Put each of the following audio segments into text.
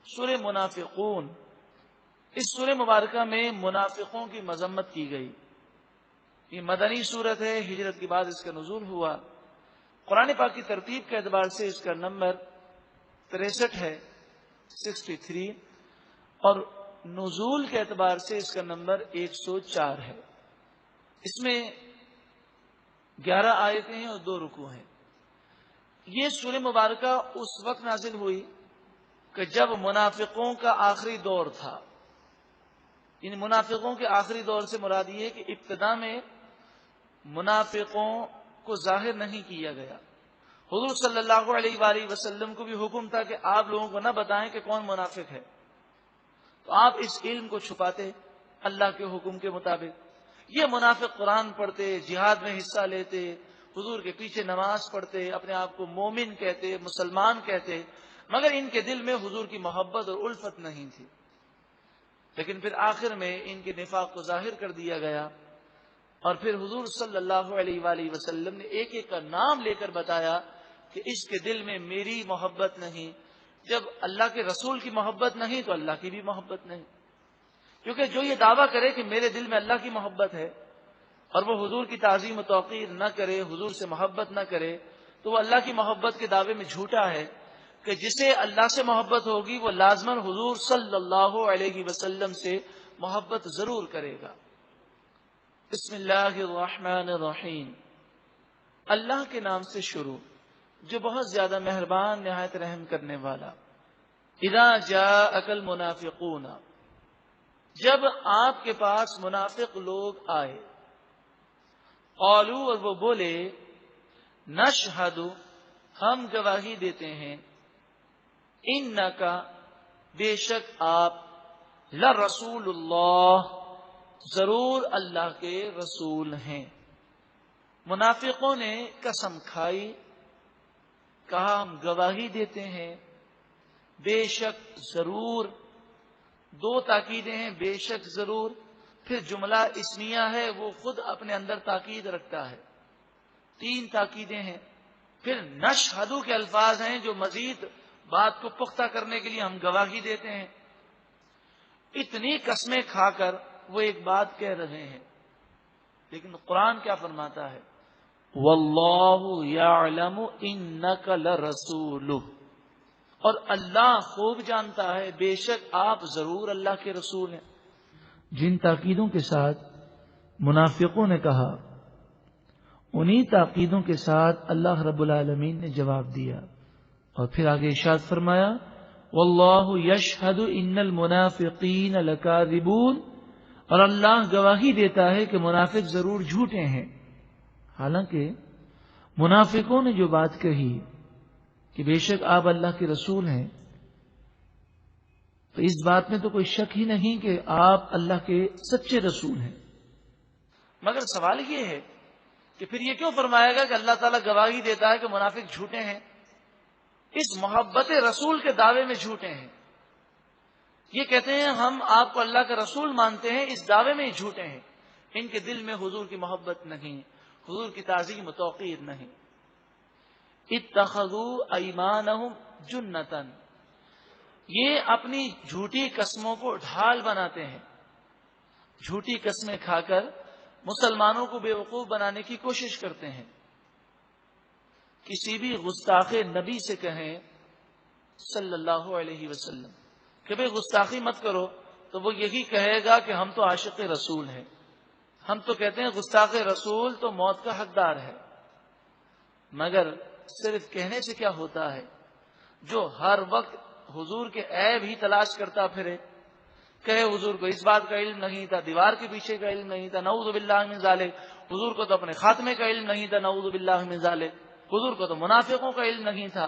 سورہ منافقون، اس سورہ مبارکہ میں منافقوں کی مذمت کی گئی۔ یہ مدنی سورت ہے، ہجرت کے بعد اس کا نزول ہوا۔ قرآن پاک کی ترتیب کے اعتبار سے اس کا نمبر 63 ہے، 63، اور نزول کے اعتبار سے اس کا نمبر 104 ہے۔ اس میں 11 آیتیں ہیں اور 2 رکوع ہیں۔ یہ سورہ مبارکہ اس وقت نازل ہوئی کہ جب منافقوں کا آخری دور تھا۔ ان منافقوں کے آخری دور سے مراد یہ ہے کہ ابتدا میں منافقوں کو ظاہر نہیں کیا گیا۔ حضور صلی اللہ علیہ وآلہ وسلم کو بھی حکم تھا کہ آپ لوگوں کو نہ بتائیں کہ کون منافق ہے، تو آپ اس علم کو چھپاتے اللہ کے حکم کے مطابق۔ یہ منافق قرآن پڑھتے، جہاد میں حصہ لیتے، حضور کے پیچھے نماز پڑھتے، اپنے آپ کو مومن کہتے، مسلمان کہتے، مگر ان کے دل میں حضور کی محبت اور الفت نہیں تھی۔ لیکن پھر آخر میں ان کے نفاق کو ظاہر کر دیا گیا، اور پھر حضور صلی اللہ علیہ وآلہ وسلم نے ایک ایک کا نام لے کر بتایا کہ اس کے دل میں میری محبت نہیں۔ جب اللہ کے رسول کی محبت نہیں تو اللہ کی بھی محبت نہیں، کیونکہ جو یہ دعویٰ کرے کہ میرے دل میں اللہ کی محبت ہے اور وہ حضور کی تعظیم و توقیر نہ کرے، حضور سے محبت نہ کرے، تو وہ اللہ کی محبت کے دعوے میں جھوٹا ہے۔ کہ جسے اللہ سے محبت ہوگی وہ لازماً حضور صلی اللہ علیہ وسلم سے محبت ضرور کرے گا۔ بسم اللہ الرحمن الرحیم، اللہ کے نام سے شروع جو بہت زیادہ مہربان نہایت رحم کرنے والا۔ اذا جاءک المنافقون، جب آپ کے پاس منافق لوگ آئے، قالوا، اور وہ بولے، نشہد، ہم گواہی دیتے ہیں، انکا، بے شک آپ، لرسول اللہ، ضرور اللہ کے رسول ہیں۔ منافقوں نے قسم کھائی، کہا ہم گواہی دیتے ہیں، بے شک، ضرور، 2 تاکیدیں ہیں، بے شک، ضرور، پھر جملہ اسمیہ ہے، وہ خود اپنے اندر تاکید رکھتا ہے، 3 تاکیدیں ہیں، پھر نشہدو کے الفاظ ہیں جو مزید بات کو پختہ کرنے کے لیے ہم گواہی دیتے ہیں۔ اتنی قسمیں کھا کر وہ ایک بات کہہ رہے ہیں، لیکن قرآن کیا فرماتا ہے؟ واللہ یعلم انک لرسولہ، اور اللہ خوب جانتا ہے بے شک آپ ضرور اللہ کے رسول ہیں۔ جن تاکیدوں کے ساتھ منافقوں نے کہا، انہی تاکیدوں کے ساتھ اللہ رب العالمین نے جواب دیا، اور پھر آگے ارشاد فرمایا، واللہ یشہد ان المنافقین لکاذبون، اور اللہ گواہی دیتا ہے کہ منافق ضرور جھوٹے ہیں۔ حالانکہ منافقوں نے جو بات کہی کہ بے شک آپ اللہ کے رسول ہیں، تو اس بات میں تو کوئی شک ہی نہیں کہ آپ اللہ کے سچے رسول ہیں، مگر سوال یہ ہے کہ پھر یہ کیوں فرمایا گا کہ اللہ تعالیٰ گواہی دیتا ہے کہ منافق جھوٹے ہیں؟ اس محبت رسول کے دعوے میں جھوٹے ہیں۔ یہ کہتے ہیں ہم آپ کو اللہ کا رسول مانتے ہیں، اس دعوے میں ہی جھوٹے ہیں۔ ان کے دل میں حضور کی محبت نہیں، حضور کی تعظیم و توقیر نہیں۔ اتخذوا ایمانہم جنتا، یہ اپنی جھوٹی قسموں کو ڈھال بناتے ہیں، جھوٹی قسمیں کھا کر مسلمانوں کو بے وقوف بنانے کی کوشش کرتے ہیں۔ کسی بھی گستاخ نبی سے کہیں صلی اللہ علیہ وسلم کہ بھئی گستاخی مت کرو، تو وہ یہی کہے گا کہ ہم تو عاشق رسول ہیں۔ ہم تو کہتے ہیں گستاخ رسول تو موت کا حقدار ہے، مگر صرف کہنے سے کیا ہوتا ہے؟ جو ہر وقت حضور کے عیب ہی تلاش کرتا پھرے، کہے حضور کو اس بات کا علم نہیں تھا، دیوار کے پیچھے کا علم نہیں تھا، نعوذ باللہ من ذالک، حضور کو تو اپنے خاتمے کا علم نہیں تھا، نعوذ باللہ من ذالک، حضور کو تو منافقوں کا علم نہیں تھا،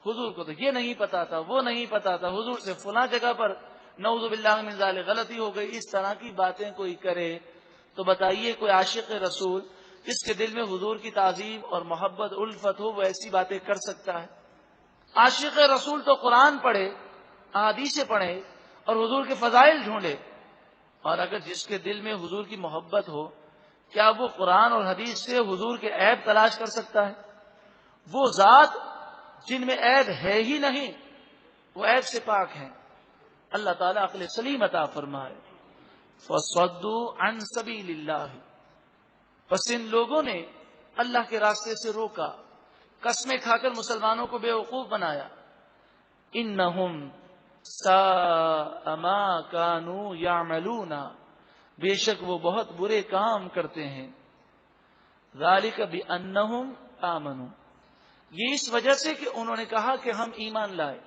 حضور کو تو یہ نہیں پتا تھا، وہ نہیں پتا تھا، حضور سے فلاں جگہ پر نعوذ باللہ من ذالک غلطی ہو گئی۔ اس طرح کی باتیں کوئی کرے تو بتائیے کوئی عاشق رسول جس کے دل میں حضور کی تعظیم اور محبت الفت ہو وہ ایسی باتیں کر سکتا ہے؟ عاشق رسول تو قرآن پڑھے، احادیث پڑھے اور حضور کے فضائل ڈھونڈے، اور اگر جس کے دل میں حضور کی محبت ہو، کیا وہ قرآن اور حدیث سے حضور کے عیب تلاش کر سکتا ہے؟ وہ ذات جن میں عیب ہے ہی نہیں، وہ عیب سے پاک ہیں. اللہ تعالیٰ عقل سلیم عطا فرمائے. فَصَدُّوا عَن سَبِيلِ اللَّهِ، پس ان لوگوں نے اللہ کے راستے سے روکا، قسمیں کھا کر مسلمانوں کو بے وقوف بنایا. انہم ساء ما کانوا یعملون، بے شک وہ بہت برے کام کرتے ہیں. ذالک بانہم آمنوا، یہ اس وجہ سے کہ انہوں نے کہا کہ ہم ایمان لائے.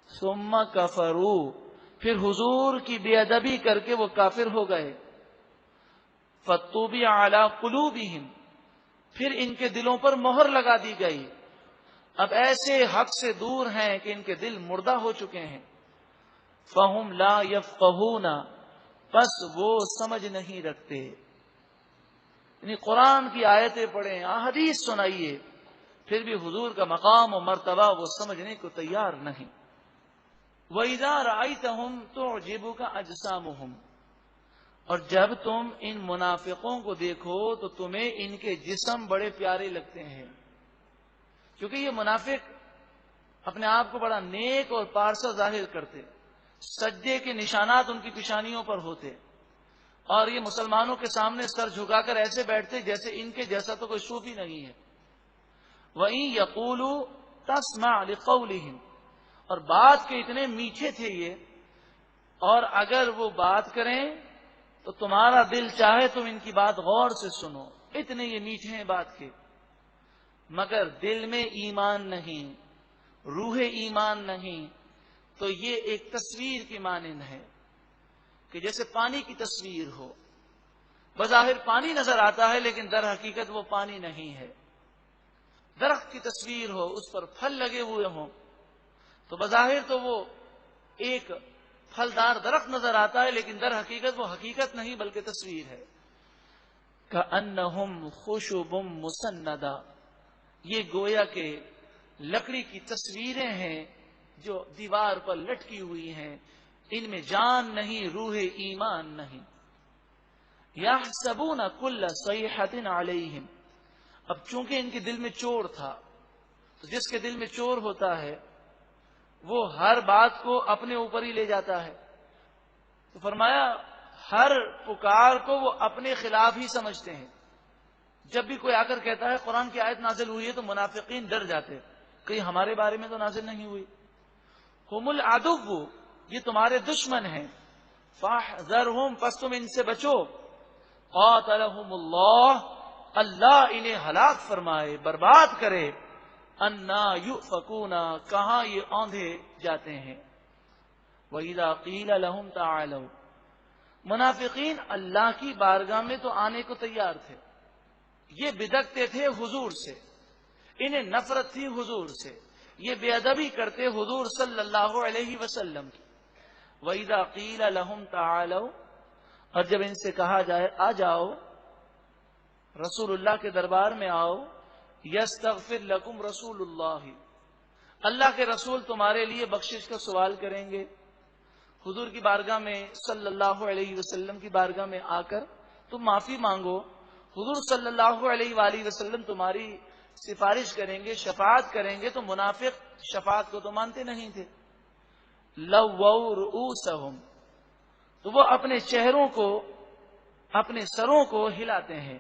ثم کفروا، پھر حضور کی بے ادبی کر کے وہ کافر ہو گئے. فطبع علی قلوبہم، پھر ان کے دلوں پر مہر لگا دی گئی. اب ایسے حق سے دور ہیں کہ ان کے دل مردہ ہو چکے ہیں. فہم لا یفقہون، پس وہ سمجھ نہیں رکھتے. یعنی قرآن کی آیتیں پڑھیں، احادیث سنائیے، پھر بھی حضور کا مقام و مرتبہ وہ سمجھنے کو تیار نہیں. وَإِذَا رَأَيْتَهُمْ تُعْجِبُكَ أَجْسَامُهُمْ، اور جب تم ان منافقوں کو دیکھو تو تمہیں ان کے جسم بڑے پیارے لگتے ہیں. کیونکہ یہ منافق اپنے آپ کو بڑا نیک اور پارسا ظاہر کرتے، سجدے کے نشانات ان کی پیشانیوں پر ہوتے، اور یہ مسلمانوں کے سامنے سر جھکا کر ایسے بیٹھتے جیسے ان کے جیسا تو کوئی صوفی نہیں ہے. وَإِن يَقُولُوا تَسْمَعْ لِقَوْلِهِمْ، اور بات کے اتنے میٹھے تھے یہ، اور اگر وہ بات کریں تو تمہارا دل چاہے تم ان کی بات غور سے سنو، اتنے یہ میٹھے ہیں بات کے، مگر دل میں ایمان نہیں، روح ایمان نہیں. تو یہ ایک تصویر کی مانند ہے کہ جیسے پانی کی تصویر ہو، بظاہر پانی نظر آتا ہے لیکن در حقیقت وہ پانی نہیں ہے. درخت کی تصویر ہو، اس پر پھل لگے ہوئے ہوں تو بظاہر تو وہ ایک پھلدار درخت نظر آتا ہے لیکن در حقیقت وہ حقیقت نہیں بلکہ تصویر ہے. کأنہم خشب مسندہ، یہ گویا کہ لکڑی کی تصویریں ہیں جو دیوار پر لٹکی ہوئی ہیں، ان میں جان نہیں، روح ایمان نہیں. یحسبون کل صیحۃ علیہم، اب چونکہ ان کے دل میں چور تھا، تو جس کے دل میں چور ہوتا ہے وہ ہر بات کو اپنے اوپر ہی لے جاتا ہے. تو فرمایا ہر پکار کو وہ اپنے خلاف ہی سمجھتے ہیں. جب بھی کوئی آ کر کہتا ہے قرآن کی آیت نازل ہوئی ہے تو منافقین ڈر جاتے، کہیں ہمارے بارے میں تو نازل نہیں ہوئی. ہم العدو، یہ تمہارے دشمن ہیں. فاحذرہم، پس تم ان سے بچو. قاتلہم اللہ، اللہ انہیں ہلاک فرمائے، برباد کرے. انا یؤفکون، کہاں یہ اوندھے جاتے ہیں. وَإِذَا قِيلَ لَهُمْ تَعَالَوْا، منافقین اللہ کی بارگاہ میں تو آنے کو تیار تھے، یہ بدکتے تھے حضور سے، انہیں نفرت تھی حضور سے، یہ بے ادبی کرتے حضور صلی اللہ علیہ وسلم کی. وَإِذَا قِيلَ لَهُمْ تَعَالَوْا، اور جب ان سے کہا جائے آ جاؤ، رسول اللہ کے دربار میں آؤ. یستغفر لکم رسول اللہ، اللہ کے رسول تمہارے لیے بخشش کا سوال کریں گے. حضور کی بارگاہ میں صلی اللہ علیہ وسلم کی بارگاہ میں آ کر تم معافی مانگو، حضور صلی اللہ علیہ وآلہ وسلم تمہاری سفارش کریں گے، شفاعت کریں گے. تو منافق شفاعت کو تو مانتے نہیں تھے. لووا رؤوسہم، تو وہ اپنے چہروں کو، اپنے سروں کو ہلاتے ہیں،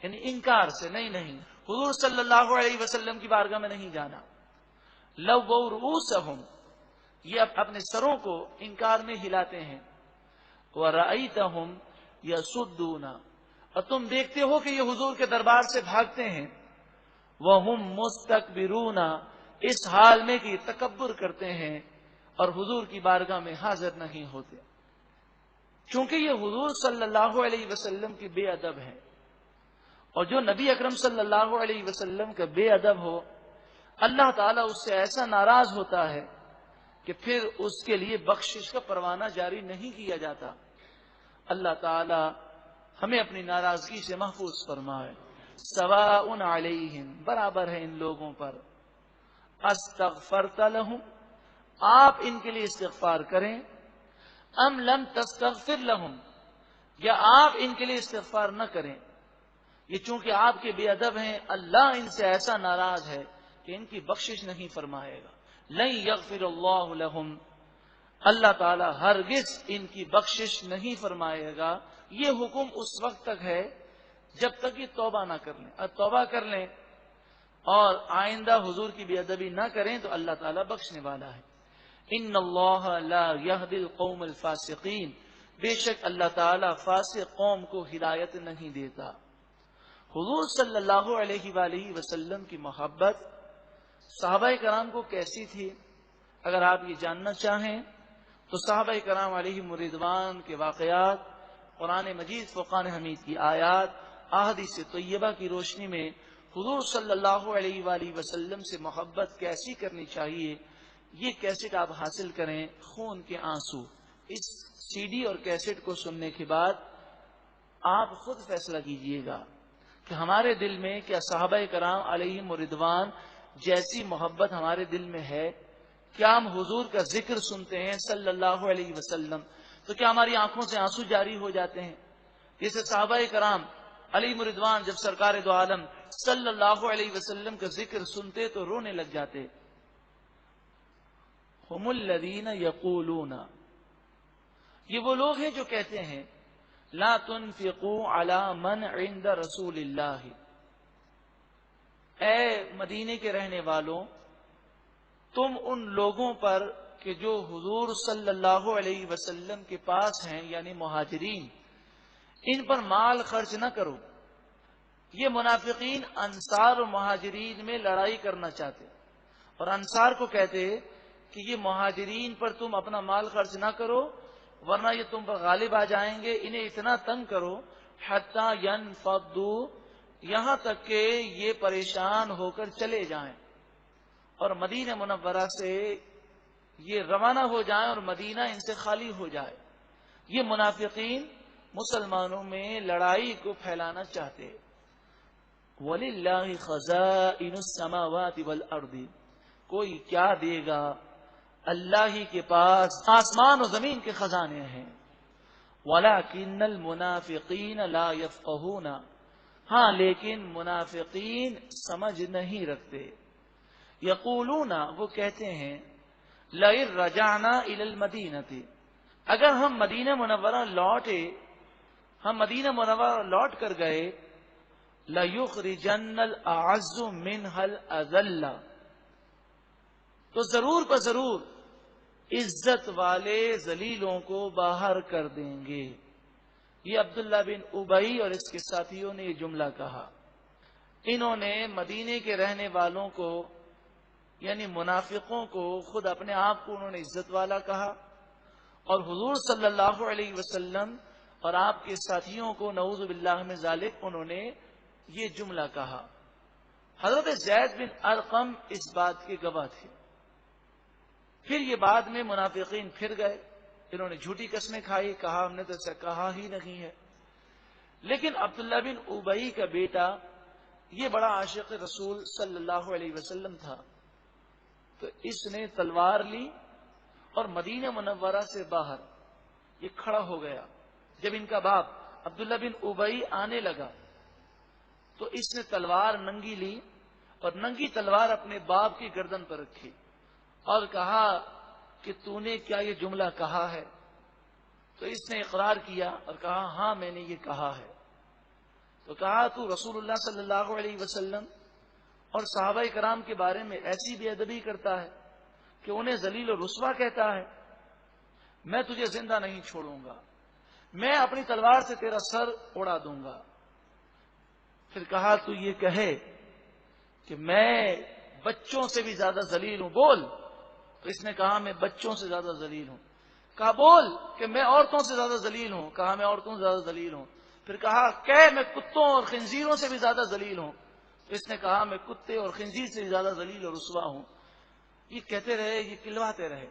یعنی انکار سے، نہیں حضور صلی اللہ علیہ وسلم کی بارگاہ میں نہیں جانا. لووا رؤوسہم، یہ اپنے سروں کو انکار میں ہلاتے ہیں. وَرَأَيْتَهُمْ يَصُدُّونَ، اور تم دیکھتے ہو کہ یہ حضور کے دربار سے بھاگتے ہیں. وَهُمْ مُسْتَكْبِرُونَ، اس حال میں کہ یہ تکبر کرتے ہیں اور حضور کی بارگاہ میں حاضر نہیں ہوتے. چونکہ یہ حضور صلی اللہ علیہ وسلم کی بے ادب ہے، اور جو نبی اکرم صلی اللہ علیہ وسلم کا بے ادب ہو، اللہ تعالیٰ اس سے ایسا ناراض ہوتا ہے کہ پھر اس کے لیے بخشش کا پروانہ جاری نہیں کیا جاتا. اللہ تعالیٰ ہمیں اپنی ناراضگی سے محفوظ فرمائے. سواء علیہم، برابر ہے ان لوگوں پر. استغفرت لہم، آپ ان کے لیے استغفار کریں. ام لم تستغفر لہم، یا آپ ان کے لیے استغفار نہ کریں. یہ چونکہ آپ کے بے ادب ہیں، اللہ ان سے ایسا ناراض ہے کہ ان کی بخشش نہیں فرمائے گا. لن یغفر اللہ لہم، اللہ تعالی ہرگز ان کی بخشش نہیں فرمائے گا۔ یہ حکم اس وقت تک ہے جب تک یہ توبہ نہ کر لیں، اور توبہ کر لیں اور آئندہ حضور کی بے ادبی نہ کریں تو اللہ تعالیٰ بخشنے والا ہے۔ ان اللہ لا یہدی القوم الفاسقین، بے شک اللہ تعالیٰ فاسق قوم کو ہدایت نہیں دیتا۔ حضور صلی اللہ علیہ وآلہ وسلم کی محبت صحابہ کرام کو کیسی تھی؟ اگر آپ یہ جاننا چاہیں تو صحابہ کرام علیہم رضوان کے واقعات، قرآن مجید فرقان حمید کی آیات، احادیث طیبہ کی روشنی میں حضور صلی اللہ علیہ وآلہ وسلم سے محبت کیسی کرنی چاہیے، یہ کیسٹ آپ حاصل کریں، خون کے آنسو۔ اس سی ڈی اور کیسٹ کو سننے کے بعد آپ خود فیصلہ کیجئے گا کہ ہمارے دل میں کیا صحابہ کرام علیہم رضوان جیسی محبت ہمارے دل میں ہے؟ کیا ہم حضور کا ذکر سنتے ہیں صلی اللہ علیہ وسلم تو کیا ہماری آنکھوں سے آنسو جاری ہو جاتے ہیں؟ جیسے صحابہ کرام علیہم رضوان جب سرکار دو عالم صلی اللہ علیہ وسلم کا ذکر سنتے تو رونے لگ جاتے۔ ہم الذین یقولون، یہ وہ لوگ ہیں جو کہتے ہیں لا تنفقوا علی من عند رسول اللہ، اے مدینے کے رہنے والوں تم ان لوگوں پر کہ جو حضور صلی اللہ علیہ وسلم کے پاس ہیں، یعنی مہاجرین، ان پر مال خرچ نہ کرو۔ یہ منافقین انصار و مہاجرین میں لڑائی کرنا چاہتے اور انصار کو کہتے کہ یہ مہاجرین پر تم اپنا مال خرچ نہ کرو ورنہ یہ تم پر غالب آ جائیں گے، انہیں اتنا تنگ کرو حتی ینفضوا، یہاں تک کہ یہ پریشان ہو کر چلے جائیں اور مدینہ منورہ سے یہ روانہ ہو جائیں اور مدینہ ان سے خالی ہو جائے۔ یہ منافقین مسلمانوں میں لڑائی کو پھیلانا چاہتے۔ وَلِلَّهِ خَزَائِنُ السَّمَاوَاتِ وَالْأَرْضِ، کوئی کیا دے گا، اللہ ہی کے پاس آسمان و زمین کے خزانے ہیں۔ وَلَكِنَّ الْمُنَافِقِينَ لَا يَفْقَهُونَ، ہاں لیکن منافقین سمجھ نہیں رکھتے۔ یقولون، وہ کہتے ہیں لَئِن رَجَعْنَا إِلَى الْمَدِينَةِ، اگر ہم مدینہ منورہ لوٹے، ہم مدینہ منورہ لوٹ کر گئے، لَيُخْرِجَنَّ الْأَعَزُّ مِنْهَا الْأَذَلَّ، تو ضرور بضرور عزت والے ذلیلوں کو باہر کر دیں گے۔ یہ عبداللہ بن ابی اور اس کے ساتھیوں نے یہ جملہ کہا۔ انہوں نے مدینے کے رہنے والوں کو یعنی منافقوں کو خود اپنے آپ کو انہوں نے عزت والا کہا اور حضور صلی اللہ علیہ وسلم اور آپ کے ساتھیوں کو نعوذ باللہ من ذالک انہوں نے یہ جملہ کہا۔ حضرت زید بن ارقم اس بات کے گواہ تھے۔ پھر یہ بعد میں منافقین پھر گئے، انہوں نے جھوٹی قسمیں کھائی، کہا ہم نے تو ایسا کہا ہی نہیں ہے۔ لیکن عبداللہ بن ابی کا بیٹا یہ بڑا عاشق رسول صلی اللہ علیہ وسلم تھا، تو اس نے تلوار لی اور مدینہ منورہ سے باہر یہ کھڑا ہو گیا۔ جب ان کا باپ عبداللہ بن ابی آنے لگا تو اس نے تلوار ننگی لی اور ننگی تلوار اپنے باپ کی گردن پر رکھی اور کہا کہ تو نے کیا یہ جملہ کہا ہے؟ تو اس نے اقرار کیا اور کہا ہاں میں نے یہ کہا ہے۔ تو کہا تو رسول اللہ صلی اللہ علیہ وسلم اور صحابہ کرام کے بارے میں ایسی بے ادبی کرتا ہے کہ انہیں ذلیل و رسوا کہتا ہے، میں تجھے زندہ نہیں چھوڑوں گا، میں اپنی تلوار سے تیرا سر اڑا دوں گا۔ پھر کہا تو یہ کہے کہ میں بچوں سے بھی زیادہ ذلیل ہوں، بول۔ تو اس نے کہا میں بچوں سے زیادہ ذلیل ہوں۔ کہا بول کہ میں عورتوں سے زیادہ ذلیل ہوں۔ کہا میں عورتوں سے زیادہ ذلیل ہوں۔ پھر کہا کہ میں کتوں اور خنزیروں سے بھی زیادہ ذلیل ہوں۔ تو اس نے کہا میں کتے اور خنزیر سے بھی زیادہ ذلیل اور رسوا ہوں۔ یہ کہتے رہے، یہ کلواتے رہے۔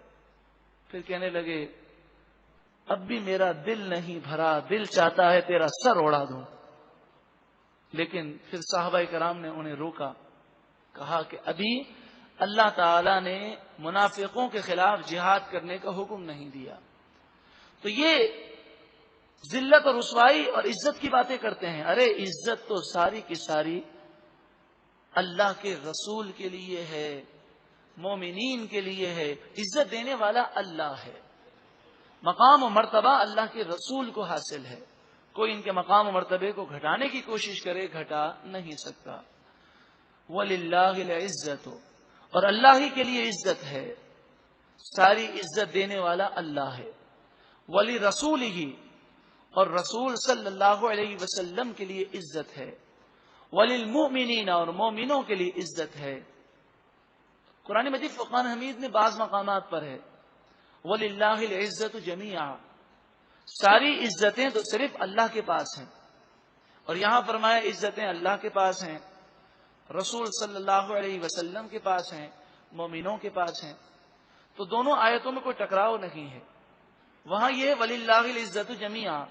پھر کہنے لگے اب بھی میرا دل نہیں بھرا، دل چاہتا ہے تیرا سر اڑا دوں۔ لیکن پھر صحابہ کرام نے انہیں روکا، کہا کہ ابھی اللہ تعالی نے منافقوں کے خلاف جہاد کرنے کا حکم نہیں دیا۔ تو یہ ذلت اور رسوائی اور عزت کی باتیں کرتے ہیں۔ ارے عزت تو ساری کی ساری اللہ کے رسول کے لیے ہے، مومنین کے لیے ہے، عزت دینے والا اللہ ہے، مقام و مرتبہ اللہ کے رسول کو حاصل ہے، کوئی ان کے مقام و مرتبے کو گھٹانے کی کوشش کرے گھٹا نہیں سکتا۔ وَلِلَّهِ الْعِزَّةُ، اور اللہ ہی کے لیے عزت ہے، ساری عزت دینے والا اللہ ہے۔ وَلِرَسُولِهِ، اور رسول صلی اللہ علیہ وسلم کے لیے عزت ہے۔ وَلِلْمُؤْمِنِينَ، اور مومنوں کے لیے عزت ہے۔ قرآن مجید فرقان حمید میں بعض مقامات پر ہے وَلِلَّهِ الْعِزَّةُ جَمِيعًا، ساری عزتیں تو صرف اللہ کے پاس ہیں، اور یہاں فرمایا عزتیں اللہ کے پاس ہیں، رسول صلی اللہ علیہ وسلم کے پاس ہیں، مومنوں کے پاس ہیں، تو دونوں آیتوں میں کوئی ٹکراؤ نہیں ہے۔ وہاں یہ وَلِلَّهِ الْعِزَّةُ جَمِيعًا،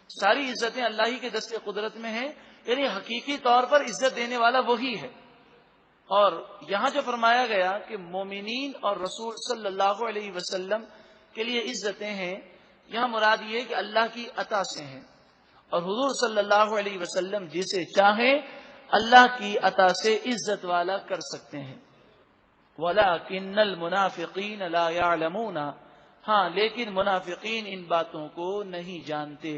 ساری عزتیں اللہ ہی کے دست قدرت میں ہیں، یعنی حقیقی طور پر عزت دینے والا وہی ہے۔ اور یہاں جو فرمایا گیا کہ مومنین اور رسول صلی اللہ علیہ وسلم کے لیے عزتیں ہیں، یہاں مراد یہ کہ اللہ کی عطا سے ہیں، اور حضور صلی اللہ علیہ وسلم جسے چاہیں اللہ کی عطا سے عزت والا کر سکتے ہیں۔ وَلَٰكِنَّ الْمُنَافِقِينَ لَا يَعْلَمُونَ، ہاں لیکن منافقین ان باتوں کو نہیں جانتے۔